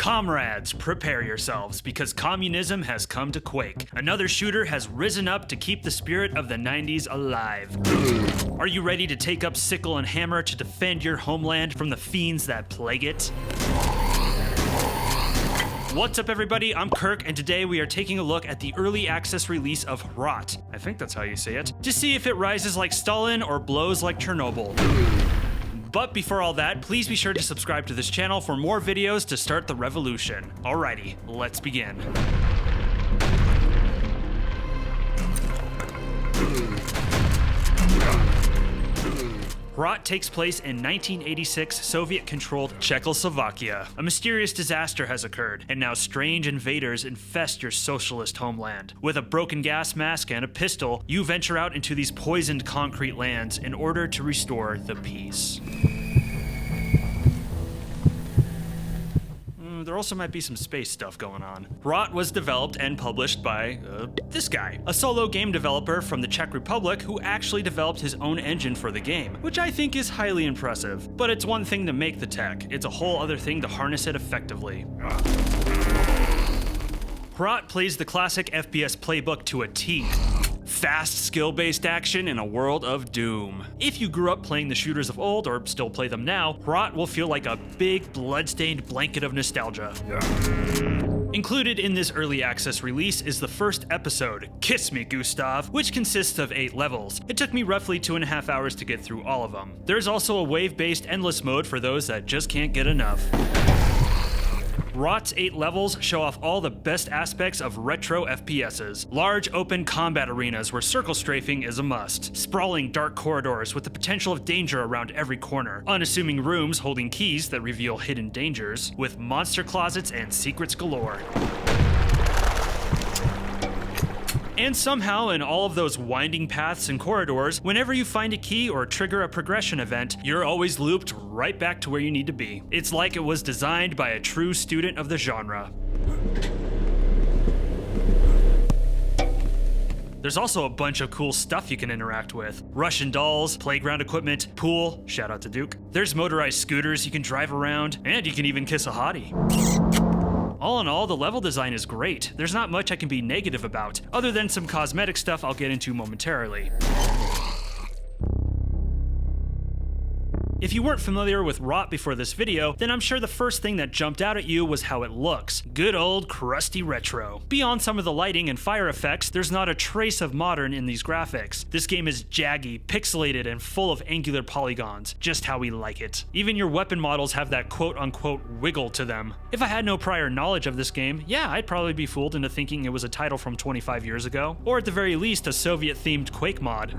Comrades, prepare yourselves, because communism has come to Quake. Another shooter has risen up to keep the spirit of the 90s alive. Are you ready to take up sickle and hammer to defend your homeland from the fiends that plague it? What's up everybody, I'm Kirk, and today we are taking a look at the early access release of HROT, I think that's how you say it, to see if it rises like Stalin or blows like Chernobyl. But before all that, please be sure to subscribe to this channel for more videos to start the revolution. Alrighty, let's begin. HROT takes place in 1986 Soviet-controlled Czechoslovakia. A mysterious disaster has occurred, and now strange invaders infest your socialist homeland. With a broken gas mask and a pistol, you venture out into these poisoned concrete lands in order to restore the peace. There also might be some space stuff going on. HROT was developed and published by this guy, a solo game developer from the Czech Republic who actually developed his own engine for the game, which I think is highly impressive. But it's one thing to make the tech, it's a whole other thing to harness it effectively. HROT plays the classic FPS playbook to a T. Fast, skill-based action in a world of doom. If you grew up playing the shooters of old, or still play them now, HROT will feel like a big, blood-stained blanket of nostalgia. Included in this early access release is the first episode, Kiss Me Gustav, which consists of 8 levels. It took me roughly 2.5 hours to get through all of them. There's also a wave-based endless mode for those that just can't get enough. HROT's 8 levels show off all the best aspects of retro FPSs. Large open combat arenas where circle strafing is a must. Sprawling dark corridors with the potential of danger around every corner. Unassuming rooms holding keys that reveal hidden dangers. With monster closets and secrets galore. And somehow, in all of those winding paths and corridors, whenever you find a key or trigger a progression event, you're always looped right back to where you need to be. It's like it was designed by a true student of the genre. There's also a bunch of cool stuff you can interact with. Russian dolls, playground equipment, pool, shout out to Duke. There's motorized scooters you can drive around, and you can even kiss a hottie. All in all, the level design is great. There's not much I can be negative about, other than some cosmetic stuff I'll get into momentarily. If you weren't familiar with HROT before this video, then I'm sure the first thing that jumped out at you was how it looks. Good old crusty retro. Beyond some of the lighting and fire effects, there's not a trace of modern in these graphics. This game is jaggy, pixelated, and full of angular polygons, just how we like it. Even your weapon models have that quote-unquote wiggle to them. If I had no prior knowledge of this game, yeah, I'd probably be fooled into thinking it was a title from 25 years ago, or at the very least a Soviet-themed Quake mod.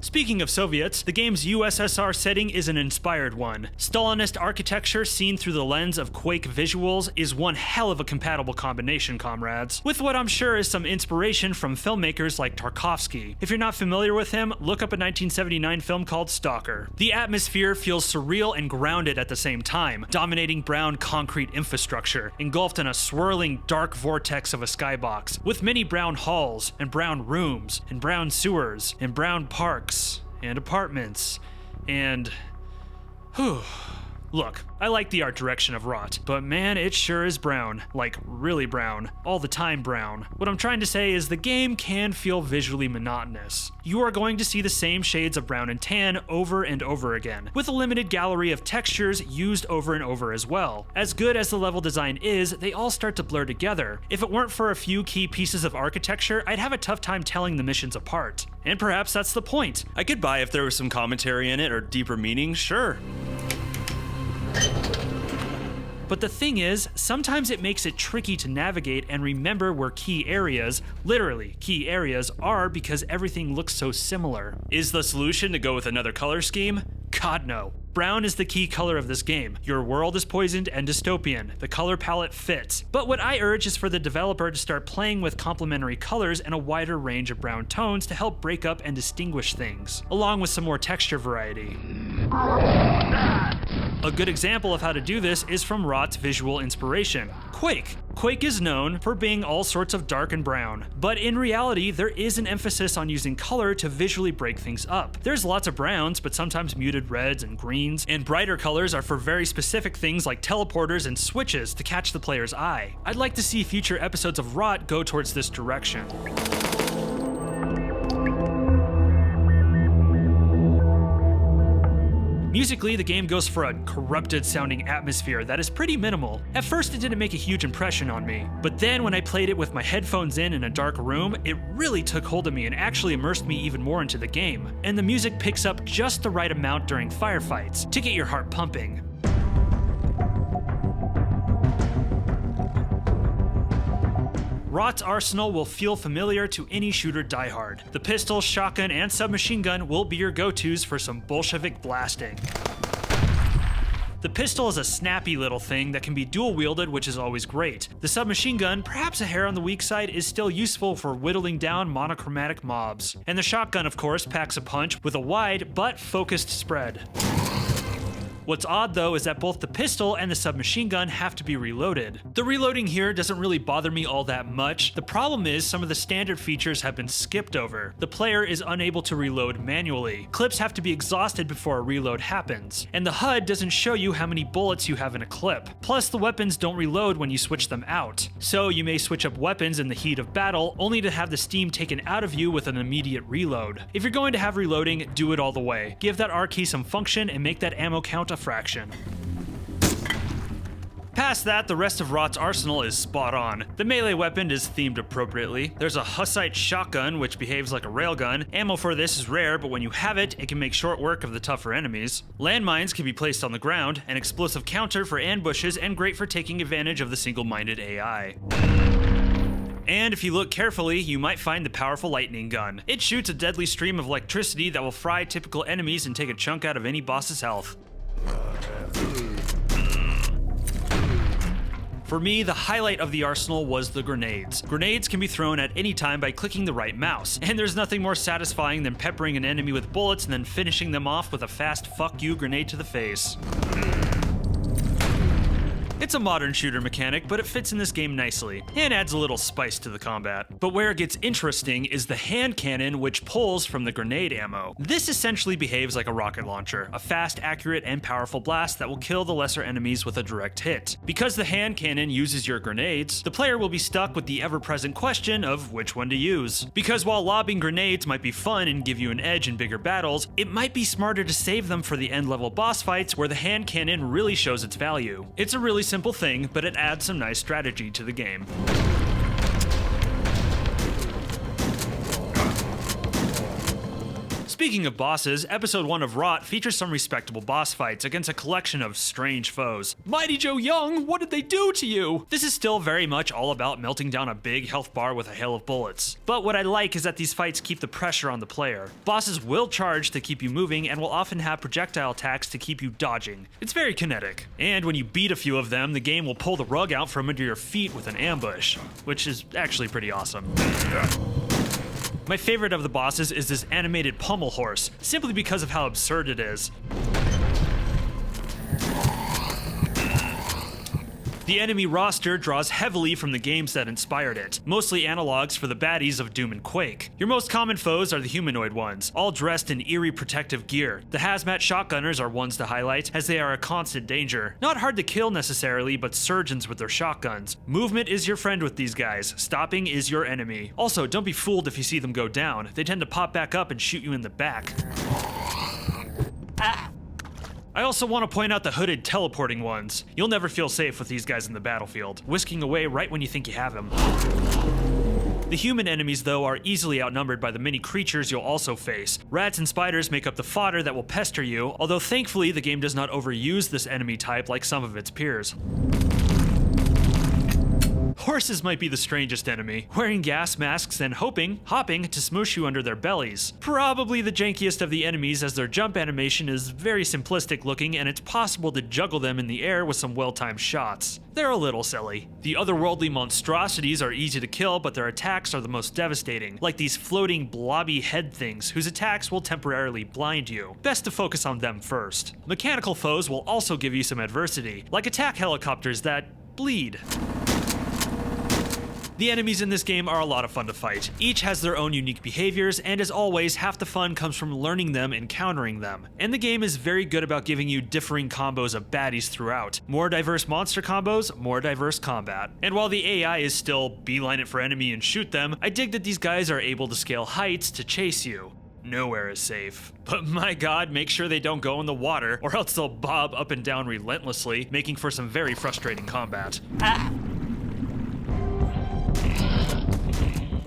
Speaking of Soviets, the game's USSR setting is an inspired one. Stalinist architecture seen through the lens of Quake visuals is one hell of a compatible combination, comrades, with what I'm sure is some inspiration from filmmakers like Tarkovsky. If you're not familiar with him, look up a 1979 film called Stalker. The atmosphere feels surreal and grounded at the same time, dominating brown concrete infrastructure, engulfed in a swirling dark vortex of a skybox, with many brown halls, and brown rooms, and brown sewers, and brown parks, and apartments, and whew. Look, I like the art direction of HROT, but man, it sure is brown. Like, really brown. All the time brown. What I'm trying to say is the game can feel visually monotonous. You are going to see the same shades of brown and tan over and over again, with a limited gallery of textures used over and over as well. As good as the level design is, they all start to blur together. If it weren't for a few key pieces of architecture, I'd have a tough time telling the missions apart. And perhaps that's the point. I could buy if there was some commentary in it or deeper meaning, sure. But the thing is, sometimes it makes it tricky to navigate and remember where key areas, literally key areas, are because everything looks so similar. Is the solution to go with another color scheme? God no. Brown is the key color of this game. Your world is poisoned and dystopian. The color palette fits. But what I urge is for the developer to start playing with complementary colors and a wider range of brown tones to help break up and distinguish things, along with some more texture variety. A good example of how to do this is from HROT's visual inspiration, Quake. Quake is known for being all sorts of dark and brown, but in reality there is an emphasis on using color to visually break things up. There's lots of browns, but sometimes muted reds and greens greens, and brighter colors are for very specific things like teleporters and switches to catch the player's eye. I'd like to see future episodes of HROT go towards this direction. Musically, the game goes for a corrupted sounding atmosphere that is pretty minimal. At first it didn't make a huge impression on me, but then when I played it with my headphones in a dark room, it really took hold of me and actually immersed me even more into the game. And the music picks up just the right amount during firefights to get your heart pumping. HROT'S arsenal will feel familiar to any shooter diehard. The pistol, shotgun, and submachine gun will be your go-tos for some Bolshevik blasting. The pistol is a snappy little thing that can be dual-wielded, which is always great. The submachine gun, perhaps a hair on the weak side, is still useful for whittling down monochromatic mobs. And the shotgun, of course, packs a punch with a wide but focused spread. What's odd though is that both the pistol and the submachine gun have to be reloaded. The reloading here doesn't really bother me all that much. The problem is some of the standard features have been skipped over. The player is unable to reload manually. Clips have to be exhausted before a reload happens. And the HUD doesn't show you how many bullets you have in a clip. Plus the weapons don't reload when you switch them out. So you may switch up weapons in the heat of battle only to have the steam taken out of you with an immediate reload. If you're going to have reloading, do it all the way. Give that R key some function and make that ammo count a fraction. Past that, the rest of HROT'S arsenal is spot on. The melee weapon is themed appropriately. There's a Hussite shotgun, which behaves like a railgun. Ammo for this is rare, but when you have it, it can make short work of the tougher enemies. Landmines can be placed on the ground, an explosive counter for ambushes, and great for taking advantage of the single-minded AI. And if you look carefully, you might find the powerful lightning gun. It shoots a deadly stream of electricity that will fry typical enemies and take a chunk out of any boss's health. For me, the highlight of the arsenal was the grenades. Grenades can be thrown at any time by clicking the right mouse, and there's nothing more satisfying than peppering an enemy with bullets and then finishing them off with a fast fuck you grenade to the face. It's a modern shooter mechanic, but it fits in this game nicely, and adds a little spice to the combat. But where it gets interesting is the hand cannon, which pulls from the grenade ammo. This essentially behaves like a rocket launcher, a fast, accurate, and powerful blast that will kill the lesser enemies with a direct hit. Because the hand cannon uses your grenades, the player will be stuck with the ever-present question of which one to use. Because while lobbing grenades might be fun and give you an edge in bigger battles, it might be smarter to save them for the end-level boss fights where the hand cannon really shows its value. It's a really simple thing, but it adds some nice strategy to the game. Speaking of bosses, episode 1 of HROT features some respectable boss fights against a collection of strange foes. Mighty Joe Young, what did they do to you? This is still very much all about melting down a big health bar with a hail of bullets. But what I like is that these fights keep the pressure on the player. Bosses will charge to keep you moving and will often have projectile attacks to keep you dodging. It's very kinetic. And when you beat a few of them, the game will pull the rug out from under your feet with an ambush, which is actually pretty awesome. My favorite of the bosses is this animated pommel horse, simply because of how absurd it is. The enemy roster draws heavily from the games that inspired it, mostly analogs for the baddies of Doom and Quake. Your most common foes are the humanoid ones, all dressed in eerie protective gear. The hazmat shotgunners are ones to highlight, as they are a constant danger. Not hard to kill necessarily, but surgeons with their shotguns. Movement is your friend with these guys, stopping is your enemy. Also, don't be fooled if you see them go down. They tend to pop back up and shoot you in the back. I also want to point out the hooded teleporting ones. You'll never feel safe with these guys in the battlefield, whisking away right when you think you have him. The human enemies, though, are easily outnumbered by the many creatures you'll also face. Rats and spiders make up the fodder that will pester you, although thankfully the game does not overuse this enemy type like some of its peers. Horses might be the strangest enemy, wearing gas masks and hopping to smoosh you under their bellies. Probably the jankiest of the enemies, as their jump animation is very simplistic looking and it's possible to juggle them in the air with some well-timed shots. They're a little silly. The otherworldly monstrosities are easy to kill, but their attacks are the most devastating, like these floating blobby head things whose attacks will temporarily blind you. Best to focus on them first. Mechanical foes will also give you some adversity, like attack helicopters that bleed. The enemies in this game are a lot of fun to fight. Each has their own unique behaviors, and as always, half the fun comes from learning them and countering them. And the game is very good about giving you differing combos of baddies throughout. More diverse monster combos, more diverse combat. And while the AI is still beeline it for enemy and shoot them, I dig that these guys are able to scale heights to chase you. Nowhere is safe. But my god, make sure they don't go in the water, or else they'll bob up and down relentlessly, making for some very frustrating combat.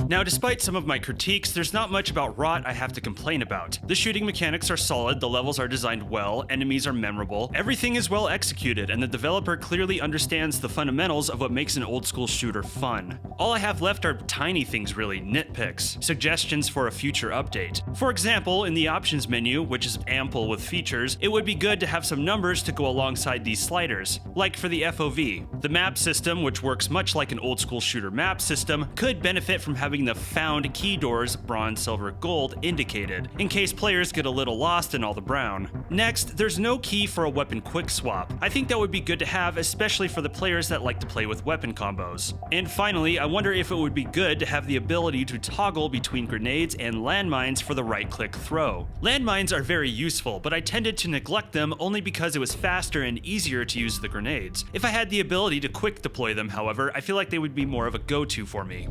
Now, despite some of my critiques, there's not much about HROT I have to complain about. The shooting mechanics are solid, the levels are designed well, enemies are memorable, everything is well executed, and the developer clearly understands the fundamentals of what makes an old school shooter fun. All I have left are tiny things really, nitpicks, suggestions for a future update. For example, in the options menu, which is ample with features, it would be good to have some numbers to go alongside these sliders, like for the FOV. The map system, which works much like an old school shooter map system, could benefit from having the found key doors, bronze, silver, gold, indicated, in case players get a little lost in all the brown. Next, there's no key for a weapon quick swap. I think that would be good to have, especially for the players that like to play with weapon combos. And finally, I wonder if it would be good to have the ability to toggle between grenades and landmines for the right-click throw. Landmines are very useful, but I tended to neglect them only because it was faster and easier to use the grenades. If I had the ability to quick deploy them, however, I feel like they would be more of a go-to for me.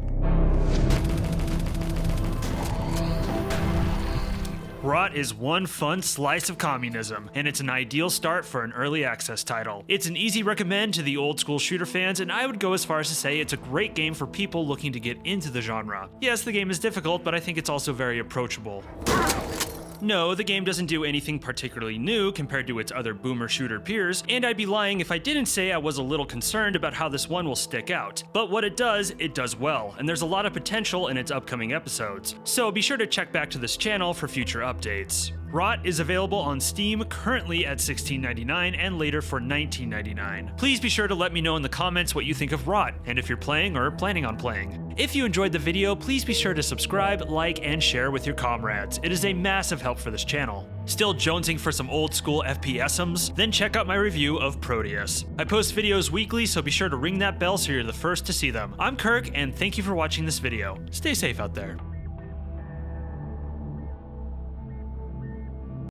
HROT is one fun slice of communism, and it's an ideal start for an early access title. It's an easy recommend to the old school shooter fans, and I would go as far as to say it's a great game for people looking to get into the genre. Yes, the game is difficult, but I think it's also very approachable. No, the game doesn't do anything particularly new compared to its other boomer shooter peers, and I'd be lying if I didn't say I was a little concerned about how this one will stick out. But what it does well, and there's a lot of potential in its upcoming episodes. So be sure to check back to this channel for future updates. HROT is available on Steam currently at $16.99 and later for $19.99. Please be sure to let me know in the comments what you think of HROT, and if you're playing or planning on playing. If you enjoyed the video, please be sure to subscribe, like, and share with your comrades. It is a massive help for this channel. Still jonesing for some old school FPS'ems? Then check out my review of Proteus. I post videos weekly, so be sure to ring that bell so you're the first to see them. I'm Kirk, and thank you for watching this video. Stay safe out there.